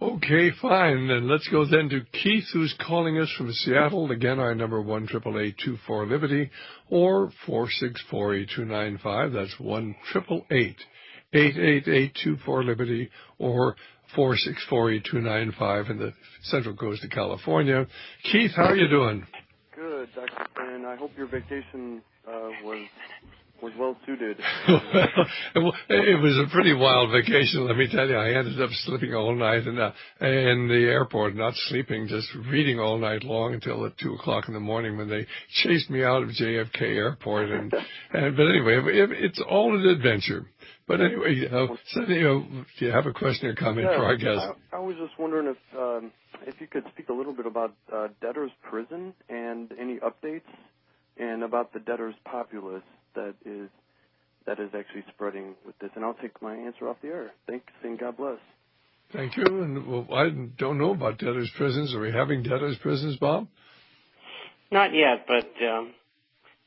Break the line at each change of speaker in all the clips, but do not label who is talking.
Okay, fine. And let's go then to Keith, who's calling us from Seattle. Again, our number 1-888-24-LIBERTY or 464-8295. That's 1-888-888-24-LIBERTY or 464-8295 in the Central Coast of California. Keith, how are you doing?
Good, Dr. Stan. I hope your vacation was well suited.
Well, it was a pretty wild vacation, let me tell you. I ended up sleeping all night in the airport, not sleeping, just reading all night long until at 2 o'clock in the morning when they chased me out of JFK Airport. But anyway, it's all an adventure. But anyway, do you have a question or comment for our guest?
I was just wondering if you could speak a little bit about debtors' prison and any updates, and about the debtors' populace that is actually spreading with this. And I'll take my answer off the air. Thanks, and God bless.
Thank you. And I don't know about debtors' prisons. Are we having debtors' prisons, Bob?
Not yet, but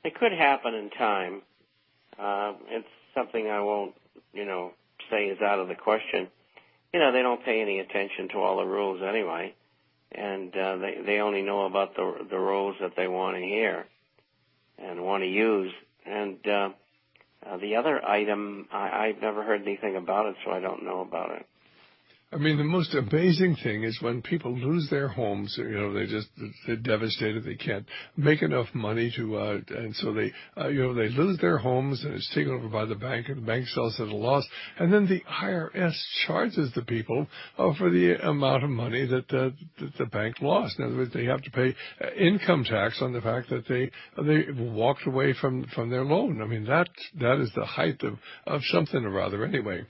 it could happen in time. It's something I won't, say is out of the question. They don't pay any attention to all the rules anyway, and they only know about the rules that they want to hear and want to use. And the other item, I've never heard anything about it, so I don't know about it.
I mean, the most amazing thing is when people lose their homes, they're devastated. They can't make enough money and so they lose their homes and it's taken over by the bank and the bank sells at a loss. And then the IRS charges the people for the amount of money that the bank lost. In other words, they have to pay income tax on the fact that they walked away from their loan. I mean, that is the height of something or other anyway.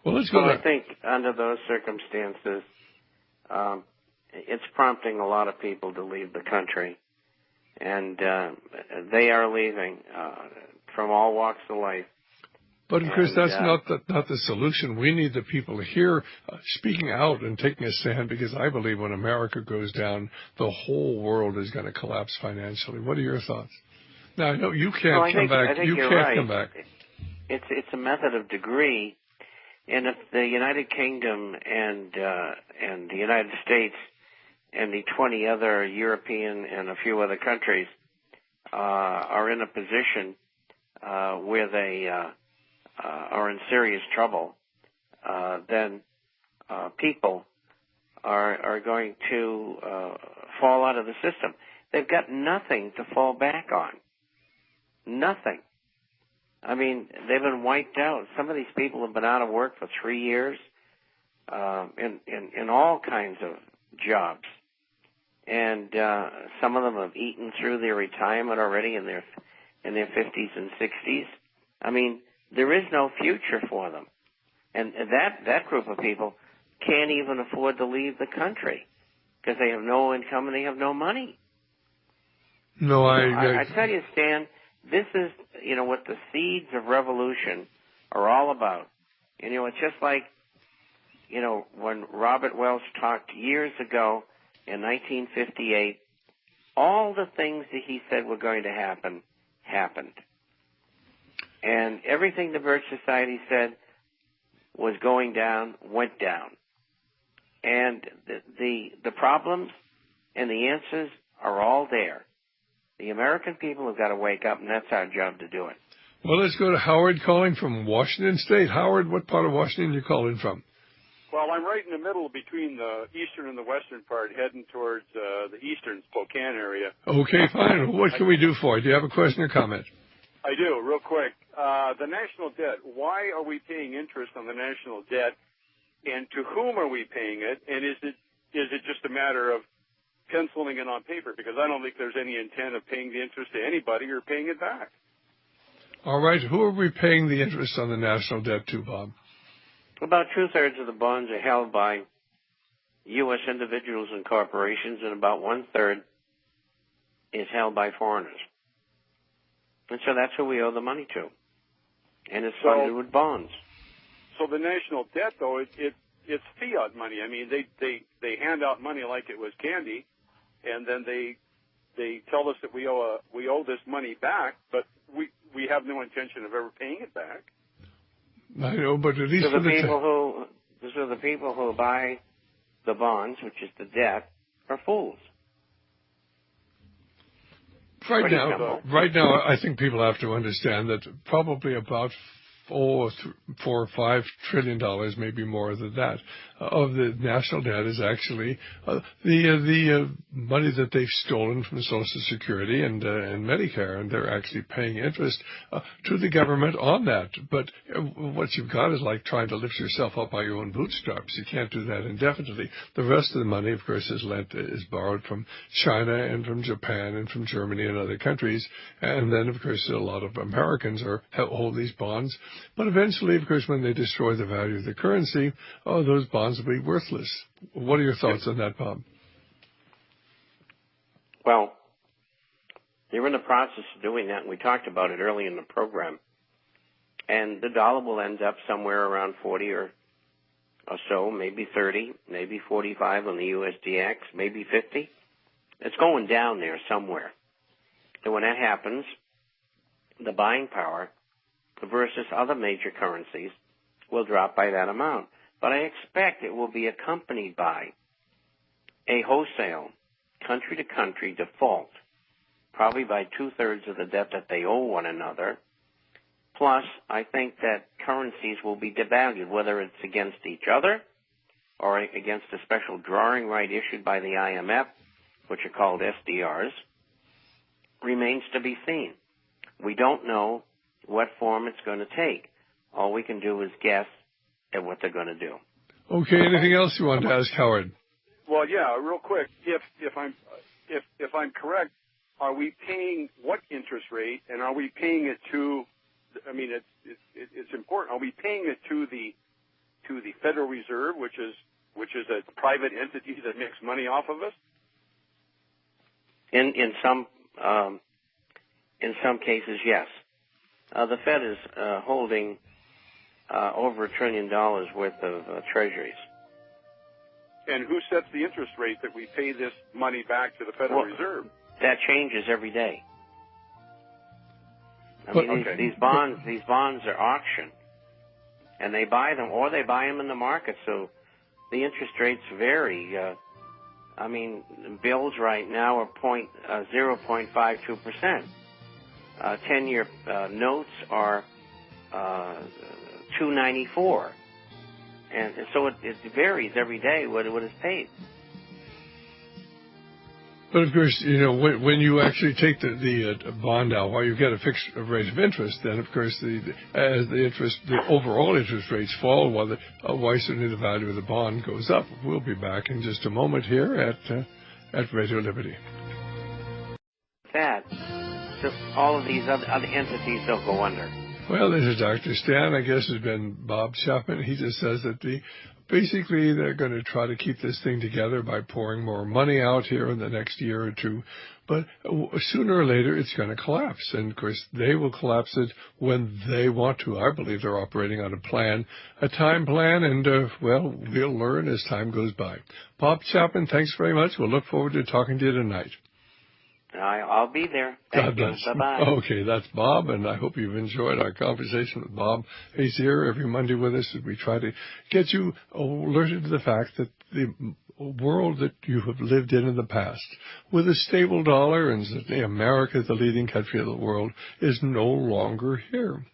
Well, I
think under those circumstances, it's prompting a lot of people to leave the country, and they are leaving from all walks of life.
But of course, that's not the solution. We need the people here speaking out and taking a stand, because I believe when America goes down, the whole world is going to collapse financially. What are your thoughts? Now, I know you can't come back. You can't come back.
It's a method of degree. And if the United Kingdom and the United States and the 20 other European and a few other countries are in a position where they are in serious trouble, then people are going to fall out of the system. They've got nothing to fall back on. Nothing. I mean, they've been wiped out. Some of these people have been out of work for 3 years in all kinds of jobs. And some of them have eaten through their retirement already in their 50s and 60s. I mean, there is no future for them. And that group of people can't even afford to leave the country because they have no income and they have no money.
No,
I tell you, Stan, this is, what the seeds of revolution are all about. It's just like, when Robert Welch talked years ago in 1958, all the things that he said were going to happen, happened. And everything the Birch Society said was going down, went down. And the problems and the answers are all there. The American people have got to wake up, and that's our job to do it.
Well, let's go to Howard calling from Washington State. Howard, what part of Washington are you calling from?
Well, I'm right in the middle between the eastern and the western part, heading towards the eastern Spokane area.
Okay, fine. What can we do for you? Do you have a question or comment?
I do, real quick. The national debt, why are we paying interest on the national debt, and to whom are we paying it, and is it just a matter of penciling it on paper, because I don't think there's any intent of paying the interest to anybody or paying it back.
All right. Who are we paying the interest on the national debt to, Bob?
About 2/3 of the bonds are held by U.S. individuals and corporations, and about 1/3 is held by foreigners. And so that's who we owe the money to. And it's funded with bonds.
So the national debt, though, it's fiat money. I mean, they hand out money like it was candy, and then they tell us that we owe this money back, but we have no intention of ever paying it back.
I know, but at least
to the people So the people who buy the bonds, which is the debt, are fools.
Right now, I think people have to understand that probably about $4 or $5 trillion, maybe more than that, of the national debt is actually the money that they've stolen from Social Security and Medicare, and they're actually paying interest to the government on that. But what you've got is like trying to lift yourself up by your own bootstraps. You can't do that indefinitely. The rest of the money, of course, is borrowed from China and from Japan and from Germany and other countries, and then, of course, a lot of Americans hold these bonds. But eventually, of course, when they destroy the value of the currency, those bonds will be worthless. What are your thoughts on that, Bob?
Well, they're in the process of doing that, and we talked about it early in the program. And the dollar will end up somewhere around 40 or so, maybe 30, maybe 45 on the USDX, maybe 50. It's going down there somewhere. And when that happens, the buying power versus other major currencies will drop by that amount. But I expect it will be accompanied by a wholesale, country-to-country default, probably by 2/3 of the debt that they owe one another. Plus, I think that currencies will be devalued, whether it's against each other or against a special drawing right issued by the IMF, which are called SDRs, remains to be seen. We don't know what form it's going to take. All we can do is guess at what they're going to do.
Okay. Anything else you want to ask, Howard?
Well, yeah, real quick. If I'm correct, are we paying what interest rate, and are we paying it to? I mean, it's important. Are we paying it to the Federal Reserve, which is a private entity that makes money off of us?
In some cases, yes. The Fed is holding over $1 trillion worth of treasuries.
And who sets the interest rate that we pay this money back to the Federal Reserve?
That changes every day. I mean, these bonds are auctioned, and they buy them, or they buy them in the market. So the interest rates vary. I mean, bills right now are 0.52%. 10-year notes are 2.94, and so it varies every day what is paid.
But of course, when you actually take the bond out, while you get a fixed rate of interest, then of course as the overall interest rates fall, while certainly the value of the bond goes up. We'll be back in just a moment here at Radio Liberty.
That. So all of these other entities don't go under.
Well, this is Dr. Stan. I guess has been Bob Chapman. He just says that basically they're going to try to keep this thing together by pouring more money out here in the next year or two. But sooner or later, it's going to collapse. And, of course, they will collapse it when they want to. I believe they're operating on a time plan, and, we'll learn as time goes by. Bob Chapman, thanks very much. We'll look forward to talking to you tonight.
I'll be there.
God bless.
Bye-bye.
Okay, that's Bob, and I hope you've enjoyed our conversation with Bob. He's here every Monday with us as we try to get you alerted to the fact that the world that you have lived in the past, with a stable dollar and America, the leading country of the world, is no longer here.